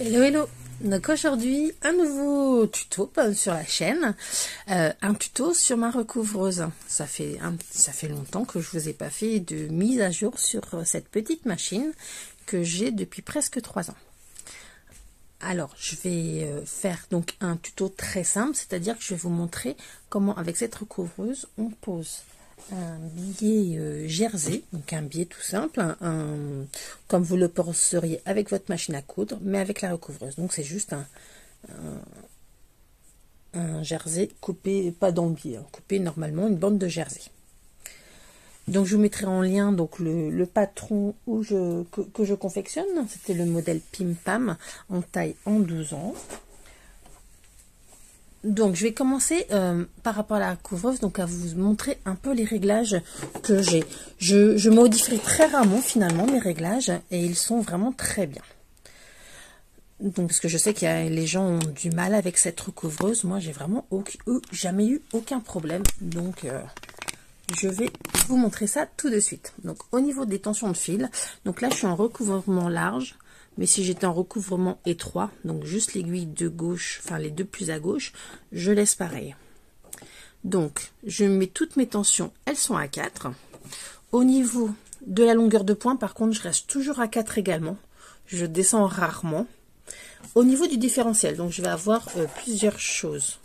Hello hello, donc aujourd'hui un nouveau tuto sur la chaîne, un tuto sur ma recouvreuse. Ça fait longtemps que je vous ai pas fait de mise à jour sur cette petite machine que j'ai depuis presque 3 ans. Alors je vais faire donc un tuto très simple, c'est-à-dire que je vais vous montrer comment avec cette recouvreuse on pose un billet jersey, donc un billet tout simple, comme vous le poseriez avec votre machine à coudre, mais avec la recouvreuse. Donc c'est juste un jersey coupé, pas dans le billet, coupé normalement, une bande de jersey. Donc je vous mettrai en lien donc le patron que je confectionne. C'était le modèle Pim Pam en taille en 12 ans. Donc je vais commencer par rapport à la couvreuse, donc à vous montrer un peu les réglages que j'ai. Je modifie très rarement finalement mes réglages et ils sont vraiment très bien. Donc parce que je sais qu'il y a les gens ont du mal avec cette recouvreuse, moi j'ai vraiment jamais eu aucun problème. Donc je vais vous montrer ça tout de suite. Donc au niveau des tensions de fil, donc là je suis en recouvrement large. Mais si j'étais en recouvrement étroit, donc juste l'aiguille de gauche, enfin les deux plus à gauche, je laisse pareil. Donc, je mets toutes mes tensions, elles sont à 4. Au niveau de la longueur de pointe, par contre, je reste toujours à 4 également. Je descends rarement. Au niveau du différentiel, donc je vais avoir plusieurs choses.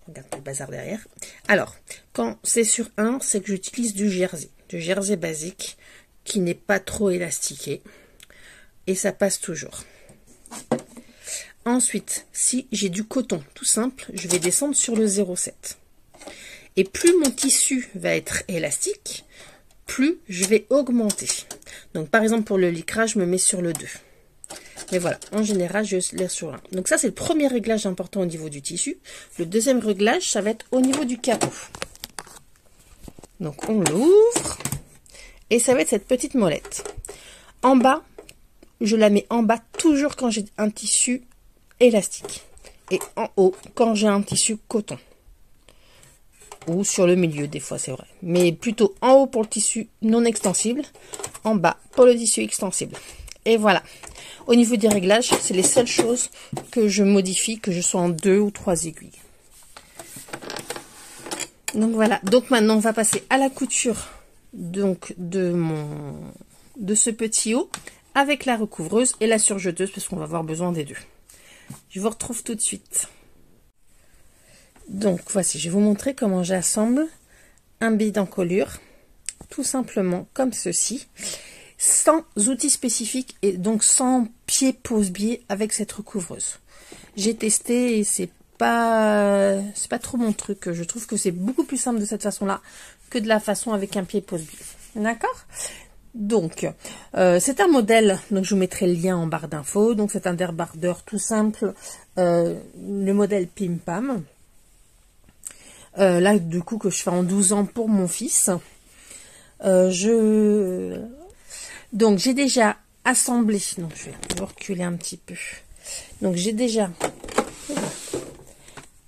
Regarde le bazar derrière. Alors, quand c'est sur 1, c'est que j'utilise du jersey basique, qui n'est pas trop élastiqué et ça passe toujours. Ensuite, si j'ai du coton tout simple, je vais descendre sur le 0,7 et plus mon tissu va être élastique, plus je vais augmenter. Donc par exemple pour le lycra, je me mets sur le 2, mais voilà, en général je laisse sur 1. Donc ça c'est le premier réglage important au niveau du tissu. Le deuxième réglage, ça va être au niveau du capot. Donc on l'ouvre et ça va être cette petite molette. En bas, je la mets en bas toujours quand j'ai un tissu élastique. Et en haut, quand j'ai un tissu coton. Ou sur le milieu, des fois, c'est vrai. Mais plutôt en haut pour le tissu non extensible. En bas pour le tissu extensible. Et voilà. Au niveau des réglages, c'est les seules choses que je modifie, que je sois en 2 ou 3 aiguilles. Donc voilà. Donc maintenant, on va passer à la couture donc de ce petit haut avec la recouvreuse et la surjeteuse parce qu'on va avoir besoin des deux. Je vous retrouve tout de suite. Donc voici, je vais vous montrer comment j'assemble un billet d'encolure tout simplement comme ceci, sans outils spécifiques et donc sans pied pose biais avec cette recouvreuse. J'ai testé et c'est pas trop mon truc. Je trouve que c'est beaucoup plus simple de cette façon là que de la façon avec un pied pose biais. D'accord? Donc c'est un modèle, donc je vous mettrai le lien en barre d'infos. Donc c'est un débardeur tout simple, le modèle Pim Pam, là du coup que je fais en 12 ans pour mon fils. Donc j'ai déjà assemblé, donc je vais vous reculer un petit peu. Donc j'ai déjà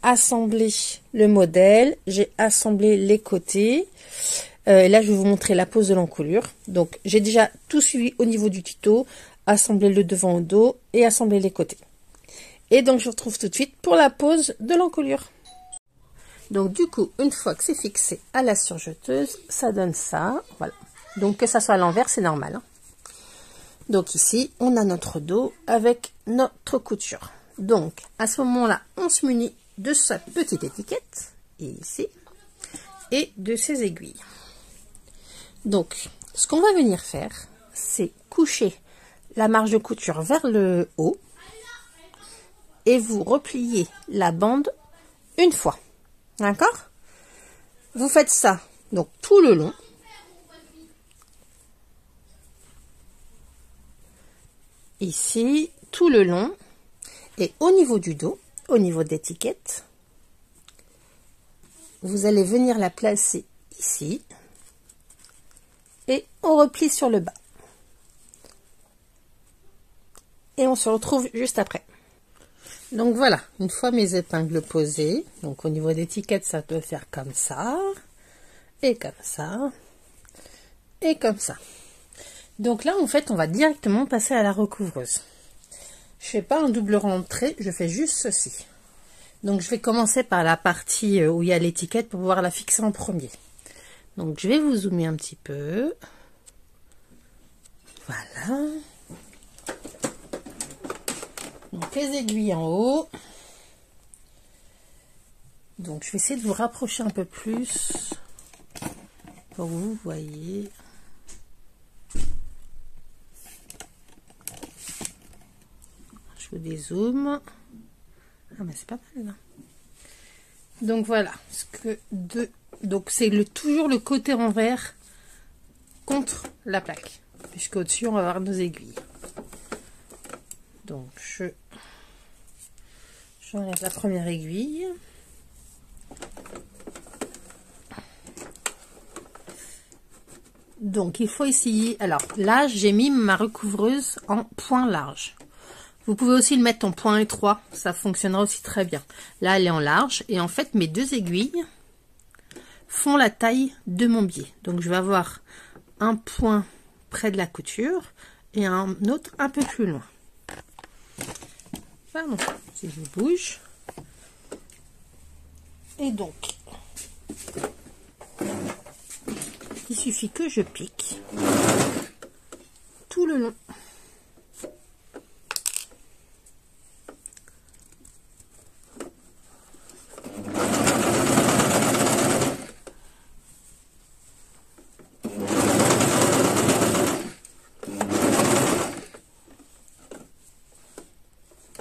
assemblé le modèle, j'ai assemblé les côtés. Là je vais vous montrer la pose de l'encolure. Donc j'ai déjà tout suivi au niveau du tuto, assembler le devant au dos et assembler les côtés. Et donc je vous retrouve tout de suite pour la pose de l'encolure. Donc du coup, une fois que c'est fixé à la surjeteuse, ça donne ça. Voilà. Donc que ça soit à l'envers, c'est normal, hein. Donc ici, on a notre dos avec notre couture. Donc à ce moment-là, on se munit de sa petite étiquette, et ici, et de ses aiguilles. Donc, ce qu'on va venir faire, c'est coucher la marge de couture vers le haut, et vous repliez la bande une fois. D'accord? Vous faites ça, donc tout le long. Ici, tout le long. Et au niveau du dos, au niveau de l'étiquette, vous allez venir la placer ici. Et on replie sur le bas. Et on se retrouve juste après. Donc voilà, une fois mes épingles posées, donc au niveau d'étiquette, ça doit faire comme ça, et comme ça, et comme ça. Donc là, en fait, on va directement passer à la recouvreuse. Je fais pas un double rentrée, je fais juste ceci. Donc je vais commencer par la partie où il y a l'étiquette pour pouvoir la fixer en premier. Donc je vais vous zoomer un petit peu. Voilà. Donc les aiguilles en haut. Donc je vais essayer de vous rapprocher un peu plus pour que vous voyez. Je vous dézoome. Ah mais c'est pas mal là. Donc voilà, donc c'est toujours le côté envers contre la plaque, puisque au-dessus on va avoir nos aiguilles. Donc j'enlève la première aiguille. Donc il faut essayer. Alors là j'ai mis ma recouvreuse en point large. Vous pouvez aussi le mettre en point étroit, ça fonctionnera aussi très bien. Là elle est en large et en fait mes deux aiguilles font la taille de mon biais. Donc je vais avoir un point près de la couture et un autre un peu plus loin. Pardon, si je bouge. Et donc il suffit que je pique tout le long.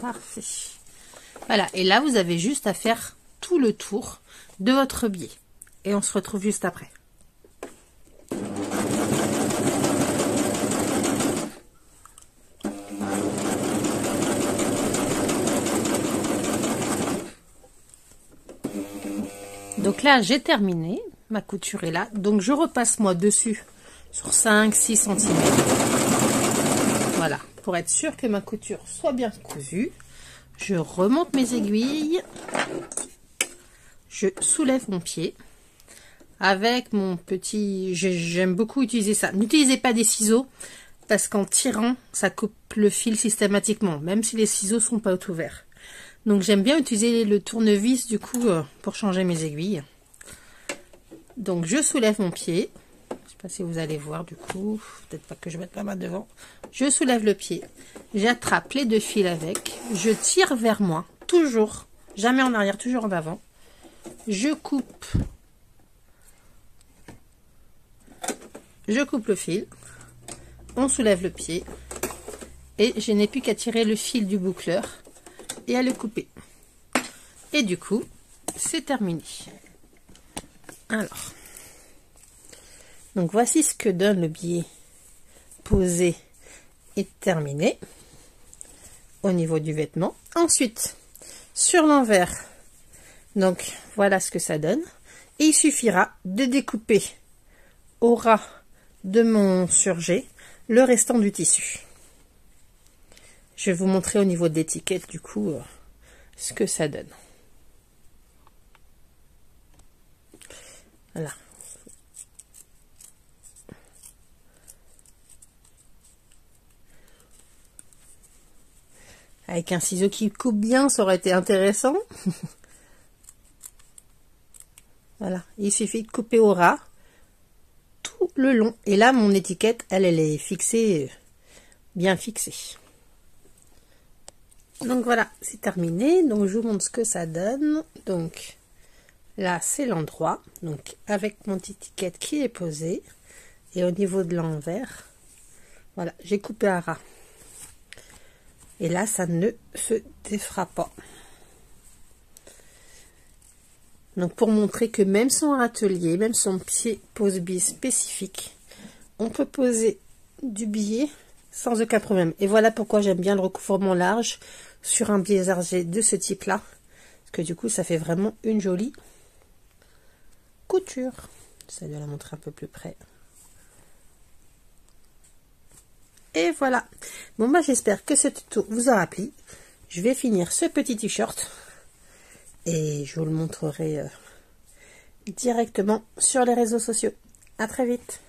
Parfait. Voilà, et là vous avez juste à faire tout le tour de votre biais. Et on se retrouve juste après. Donc là j'ai terminé, ma couture est là, donc je repasse moi dessus sur 5-6 cm. Voilà, pour être sûr que ma couture soit bien cousue, je remonte mes aiguilles, je soulève mon pied avec mon petit, j'aime beaucoup utiliser ça. N'utilisez pas des ciseaux parce qu'en tirant ça coupe le fil systématiquement, même si les ciseaux sont pas ouverts. Donc j'aime bien utiliser le tournevis du coup pour changer mes aiguilles. Donc je soulève mon pied. Je sais pas si vous allez voir du coup. Peut-être pas que je mette la main devant. Je soulève le pied. J'attrape les deux fils avec. Je tire vers moi. Toujours. Jamais en arrière, toujours en avant. Je coupe. Je coupe le fil. On soulève le pied. Et je n'ai plus qu'à tirer le fil du boucleur et à le couper. Et du coup, c'est terminé. Alors, donc voici ce que donne le biais posé et terminé au niveau du vêtement. Ensuite, sur l'envers, donc voilà ce que ça donne. Et il suffira de découper au ras de mon surjet le restant du tissu. Je vais vous montrer au niveau de l'étiquette du coup ce que ça donne. Voilà. Avec un ciseau qui coupe bien, ça aurait été intéressant. Voilà, il suffit de couper au ras tout le long. Et là, mon étiquette, elle est fixée, bien fixée. Donc voilà, c'est terminé. Donc je vous montre ce que ça donne. Donc là, c'est l'endroit. Donc avec mon étiquette qui est posée. Et au niveau de l'envers, voilà, j'ai coupé à ras. Et là, ça ne se défera pas. Donc pour montrer que même son râtelier, même son pied pose-biais spécifique, on peut poser du biais sans aucun problème. Et voilà pourquoi j'aime bien le recouvrement large sur un biais zargé de ce type là, parce que du coup ça fait vraiment une jolie couture. J'essaie de la montrer un peu plus près. Et voilà. Bon bah j'espère que ce tuto vous aura plu. Je vais finir ce petit t-shirt et je vous le montrerai directement sur les réseaux sociaux. À très vite.